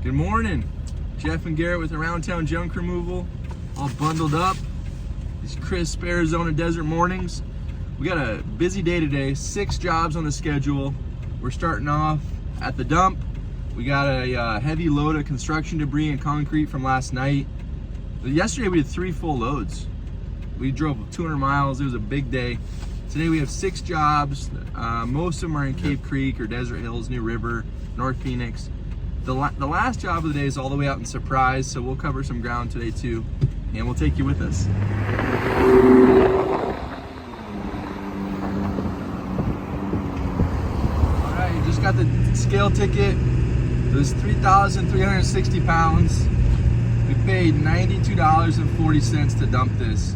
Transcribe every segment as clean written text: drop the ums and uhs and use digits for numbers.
Good morning. Jeff and Garrett with Around Town Junk Removal, all bundled up. These crisp Arizona desert mornings. We got a busy day today, 6 jobs on the schedule. We're starting off at the dump. We got a heavy load of construction debris and concrete from last night. Yesterday we did 3 full loads. We drove 200 miles, it was a big day. Today we have 6 jobs. Most of them are in Cape Creek or Desert Hills, New River, North Phoenix. The last job of the day is all the way out in Surprise, so we'll cover some ground today too, and we'll take you with us. All right, you just got the scale ticket. It was 3,360 pounds. We paid $92.40 to dump this,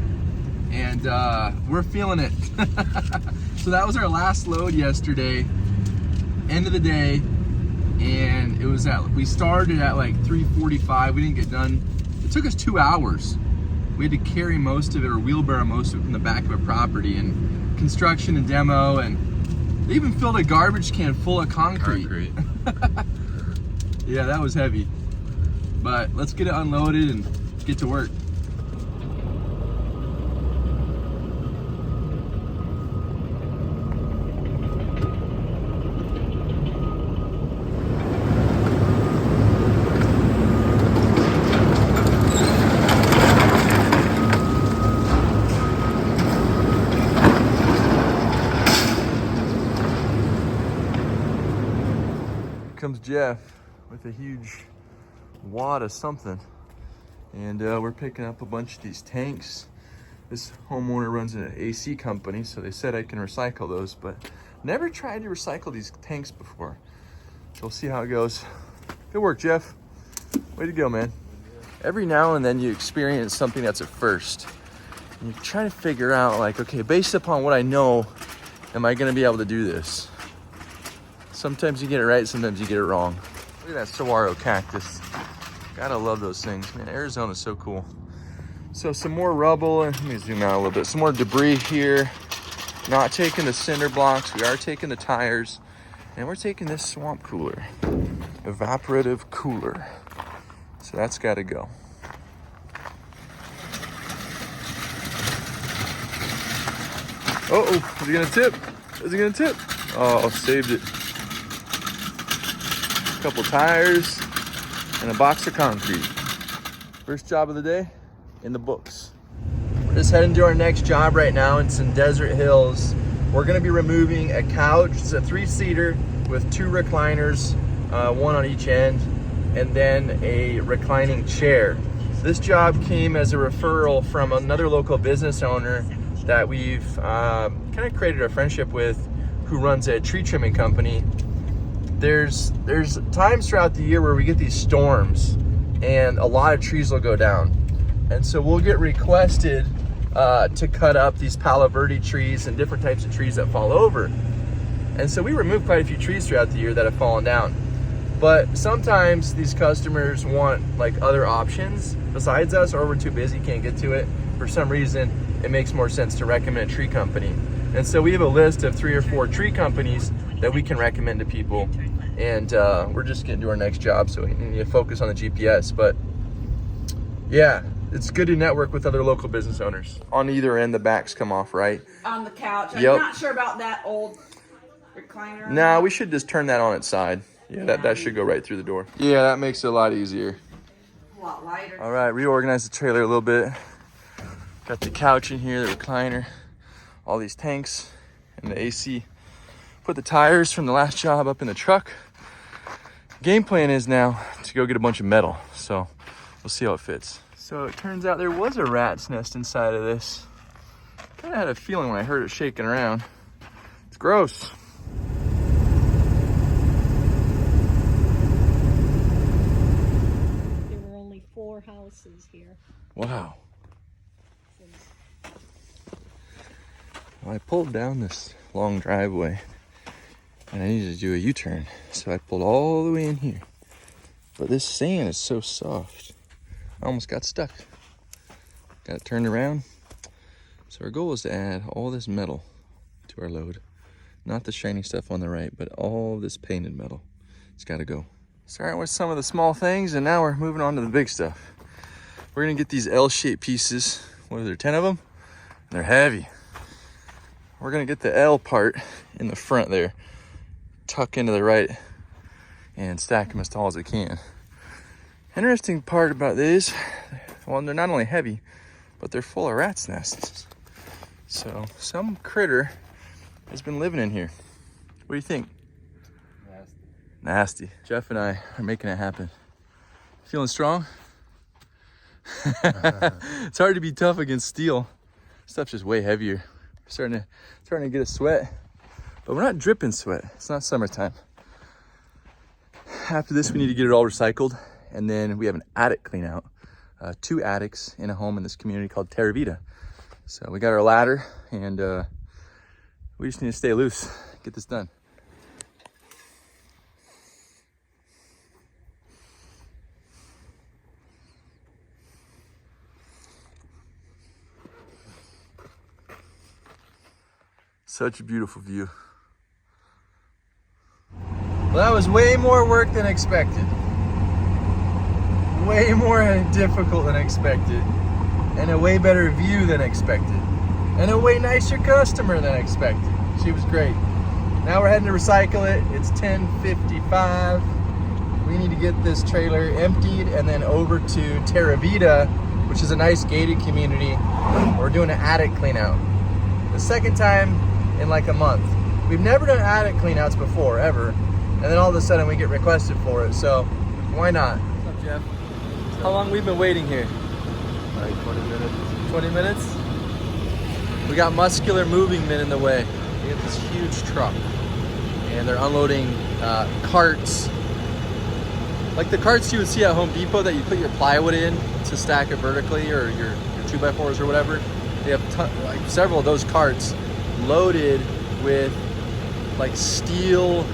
and we're feeling it. So that was our last load yesterday, end of the day. And it was we started at like 3:45. We didn't get done. It took us 2 hours. We had to carry most of it or wheelbarrow most of it from the back of a property and construction and demo, and they even filled a garbage can full of concrete. Yeah, that was heavy. But let's get it unloaded and get to work. Comes Jeff with a huge wad of something, and we're picking up a bunch of these tanks. This homeowner runs an AC company, so they said I can recycle those, but never tried to recycle these tanks before. So we'll see how it goes. Good work, Jeff. Way to go, man. Every now and then you experience something that's a first, and you try to figure out, like, okay, based upon what I know, am I gonna be able to do this? Sometimes you get it right, sometimes you get it wrong. Look at that saguaro cactus. Gotta love those things, man. Arizona's so cool. So some more rubble, and let me zoom out a little bit. Some more debris here. Not taking the cinder blocks, we are taking the tires, and we're taking this swamp cooler. Evaporative cooler. So that's gotta go. Uh-oh, is he gonna tip? Is he gonna tip? Oh, saved it. Couple tires and a box of concrete. First job of the day in the books. We're just heading to our next job right now. It's in Desert Hills. We're gonna be removing a couch. It's a 3-seater with 2 recliners, 1 on each end, and then a reclining chair. This job came as a referral from another local business owner that we've kind of created a friendship with, who runs a tree trimming company. There's times throughout the year where we get these storms and a lot of trees will go down. And so we'll get requested to cut up these Palo Verde trees and different types of trees that fall over. And so we remove quite a few trees throughout the year that have fallen down. But sometimes these customers want like other options besides us, or we're too busy, can't get to it. For some reason, it makes more sense to recommend a tree company. And so we have a list of 3 or 4 tree companies that we can recommend to people, and we're just getting to our next job, so we need to focus on the GPS. But yeah, it's good to network with other local business owners. On either end, the backs come off, right? On the couch. Yep. I'm not sure about that old recliner. Nah, we should just turn that on its side. Yeah, that should go right through the door. Yeah, that makes it a lot easier. A lot lighter. All right, reorganize the trailer a little bit. Got the couch in here, the recliner, all these tanks, and the AC. Put the tires from the last job up in the truck. Game plan is now to go get a bunch of metal, so we'll see how it fits. So it turns out there was a rat's nest inside of this. Kind of had a feeling when I heard it shaking around. It's gross. There were only 4 houses here. Wow. Well, I pulled down this long driveway and I needed to do a U-turn, so I pulled all the way in here. But this sand is so soft, I almost got stuck. Got it turned around. So our goal is to add all this metal to our load. Not the shiny stuff on the right, but all this painted metal. It's got to go. Starting with some of the small things, and now we're moving on to the big stuff. We're gonna get these L-shaped pieces. What are there, 10 of them? And they're heavy. We're gonna get the L part in the front there, tuck into the right, and stack them as tall as we can. Interesting part about these, well, they're not only heavy, but they're full of rats' nests. So some critter has been living in here. What do you think? Nasty. Jeff and I are making it happen. Feeling strong? It's hard to be tough against steel. Stuff's just way heavier. Starting to get a sweat, but we're not dripping sweat. It's not summertime. After this, we need to get it all recycled, and then we have an attic clean out. 2 attics in a home in this community called Terraa. So we got our ladder, and we just need to stay loose, get this done. Such a beautiful view. Well, that was way more work than expected. Way more difficult than expected. And a way better view than expected. And a way nicer customer than expected. She was great. Now we're heading to recycle it. It's 10:55. We need to get this trailer emptied and then over to Terraa, which is a nice gated community. We're doing an attic clean out. The second time in like a month. We've never done attic clean outs before, ever. And then all of a sudden we get requested for it. So why not? What's up, Jeff? How long we've been waiting here? Like 20 minutes. 20 minutes? We got muscular moving men in the way. We have this huge truck and they're unloading carts. Like the carts you would see at Home Depot that you put your plywood in to stack it vertically, or your 2x4s or whatever. They have like several of those carts loaded with like steel,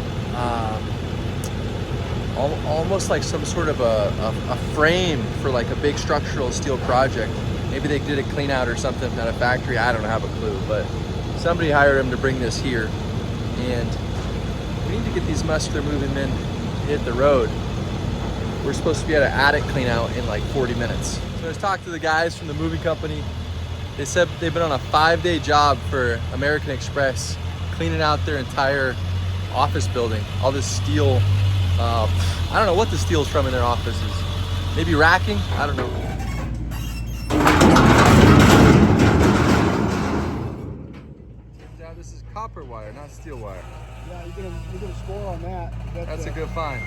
almost like some sort of a frame for like a big structural steel project. Maybe they did a clean out or something at a factory. I don't have a clue, but somebody hired them to bring this here. And we need to get these muscular moving men to hit the road. We're supposed to be at an attic clean out in like 40 minutes. So I was talking to the guys from the moving company. They said they've been on a 5-day job for American Express, cleaning out their entire office building. All this steel, I don't know what the steel's from in their offices. Maybe racking? I don't know. Now this is copper wire, not steel wire. Yeah, you're gonna score on that. That's a good find.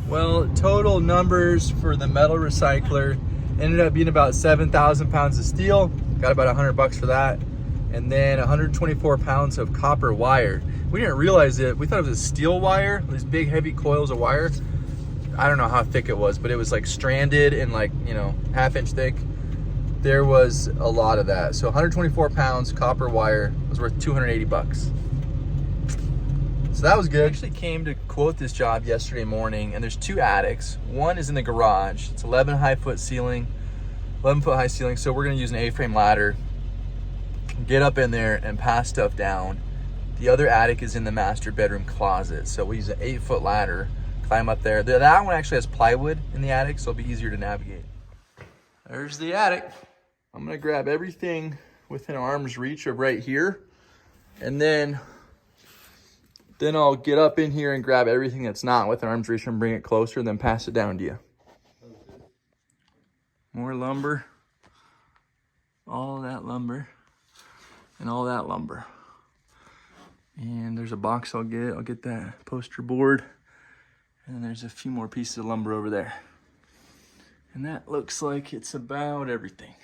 Well, total numbers for the metal recycler ended up being about 7,000 pounds of steel. Got about $100 for that. And then 124 pounds of copper wire. We didn't realize it. We thought it was a steel wire, these big heavy coils of wire. I don't know how thick it was, but it was like stranded and like, you know, 1/2 inch thick. There was a lot of that. So 124 pounds copper wire was worth $280. So that was good. I actually came to quote this job yesterday morning, and there's 2 attics. One is in the garage. It's 11 foot high ceiling. So we're gonna use an A-frame ladder, get up in there and pass stuff down. The other attic is in the master bedroom closet. So we use an 8-foot ladder, climb up there. That one actually has plywood in the attic, so it'll be easier to navigate. There's the attic. I'm gonna grab everything within arm's reach of right here, and then I'll get up in here and grab everything that's not within arm's reach and bring it closer, and then pass it down to you. More lumber. All that lumber. And all that lumber. And there's a box I'll get. I'll get that poster board. And then there's a few more pieces of lumber over there. And that looks like it's about everything.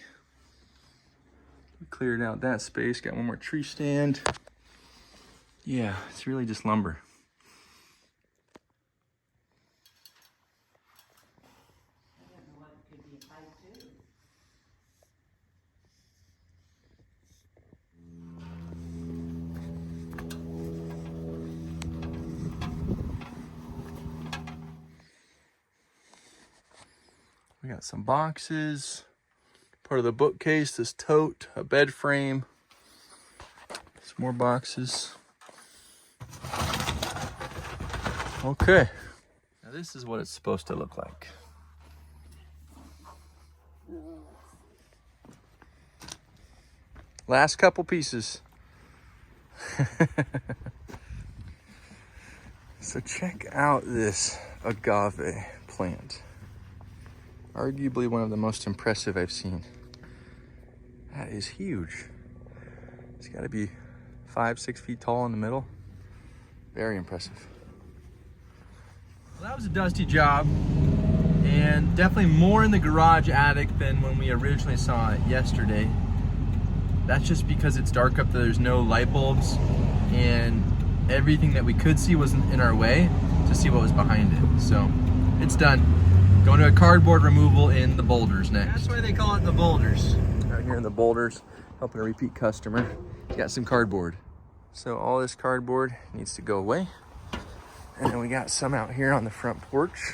We cleared out that space. Got one more tree stand. Yeah, it's really just lumber. We got some boxes, part of the bookcase, this tote, a bed frame, some more boxes. Okay, now this is what it's supposed to look like. Last couple pieces. So check out this agave plant. Arguably one of the most impressive I've seen. That is huge. It's got to be 5-6 feet tall in the middle. Very impressive. Well, that was a dusty job, and definitely more in the garage attic than when we originally saw it yesterday. That's just because it's dark up there. There's no light bulbs, and everything that we could see wasn't in our way to see what was behind it. So it's done. Going to a cardboard removal in the boulders next. That's why they call it the boulders. Out here in the boulders, helping a repeat customer. Got some cardboard. So all this cardboard needs to go away. And then we got some out here on the front porch.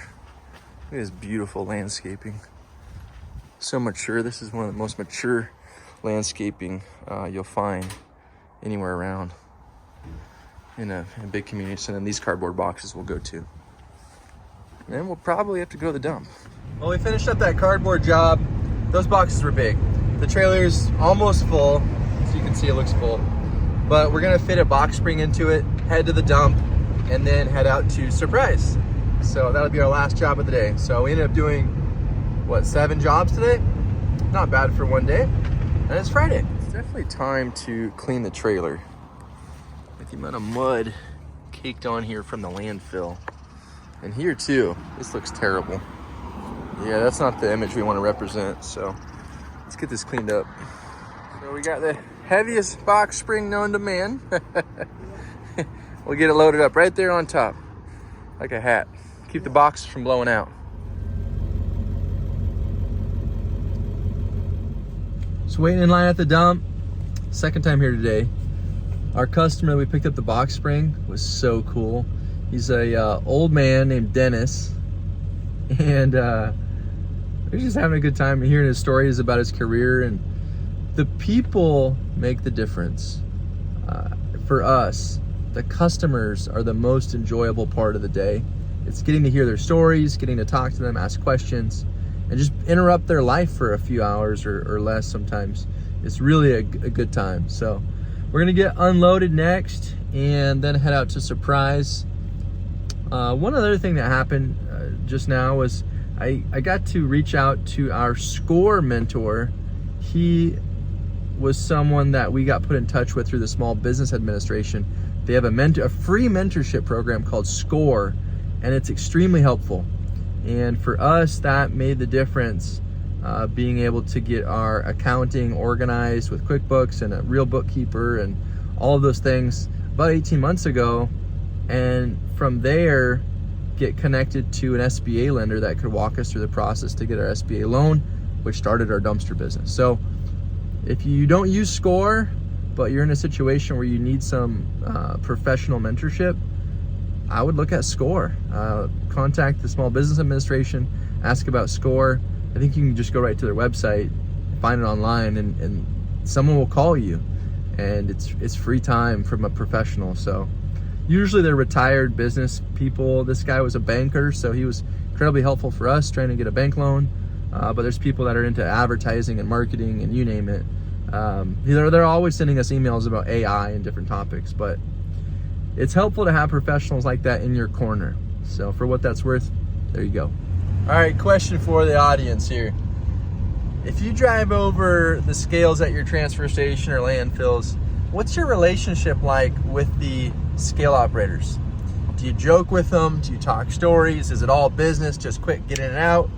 Look at this beautiful landscaping. So mature. This is one of the most mature landscaping you'll find anywhere around in a big community. So then these cardboard boxes will go too. And then we'll probably have to go to the dump. Well, we finished up that cardboard job. Those boxes were big. The trailer's almost full, so you can see it looks full. But we're gonna fit a box spring into it, head to the dump, and then head out to Surprise. So that'll be our last job of the day. So we ended up doing, what, 7 jobs today? Not bad for one day. And it's Friday. It's definitely time to clean the trailer. With the amount of mud caked on here from the landfill. And here too, this looks terrible. Yeah, that's not the image we want to represent, so let's get this cleaned up. So we got the heaviest box spring known to man. We'll get it loaded up right there on top, like a hat. Keep the box from blowing out. Just waiting in line at the dump. Second time here today. Our customer that we picked up the box spring was so cool. He's a old man named Dennis, and we're just having a good time hearing his stories about his career, and the people make the difference. For us, the customers are the most enjoyable part of the day. It's getting to hear their stories, getting to talk to them, ask questions, and just interrupt their life for a few hours or less sometimes. It's really a good time. So we're gonna get unloaded next and then head out to Surprise. One other thing that happened just now was I got to reach out to our SCORE mentor. He was someone that we got put in touch with through the Small Business Administration. They have a free mentorship program called SCORE, and it's extremely helpful. And for us, that made the difference, being able to get our accounting organized with QuickBooks and a real bookkeeper and all of those things about 18 months ago. And from there, get connected to an SBA lender that could walk us through the process to get our SBA loan, which started our dumpster business. So if you don't use SCORE, but you're in a situation where you need some professional mentorship, I would look at SCORE. Contact the Small Business Administration, ask about SCORE. I think you can just go right to their website, find it online, and someone will call you. And it's free time from a professional. So usually they're retired business people. This guy was a banker, so he was incredibly helpful for us trying to get a bank loan. But there's people that are into advertising and marketing and you name it. They're always sending us emails about AI and different topics, but it's helpful to have professionals like that in your corner. So for what that's worth, there you go. All right, question for the audience here. If you drive over the scales at your transfer station or landfills, what's your relationship like with the scale operators? Do you joke with them? Do you talk stories? Is it all business, just quick get in and out?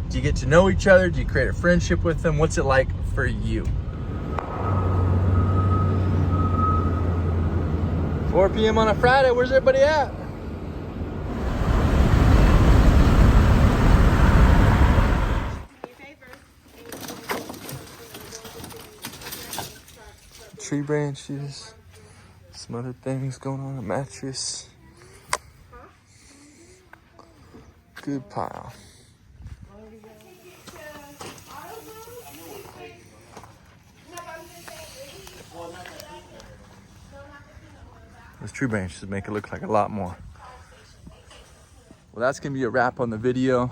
Do you get to know each other? Do you create a friendship with them? What's it like for you? 4 p.m. on a Friday, where's everybody at? Tree branches, some other things going on, a mattress. Good pile. Those tree branches make it look like a lot more. Well, that's gonna be a wrap on the video.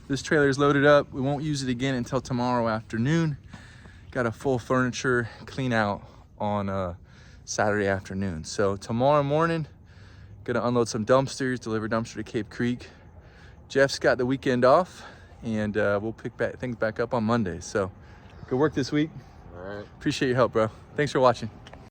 This trailer is loaded up. We won't use it again until tomorrow afternoon. Got a full furniture clean out on Saturday afternoon. So tomorrow morning, gonna unload some dumpsters, deliver dumpster to Cape Creek. Jeff's got the weekend off, and we'll pick things back up on Monday. So good work this week. All right. Appreciate your help, bro. Thanks for watching.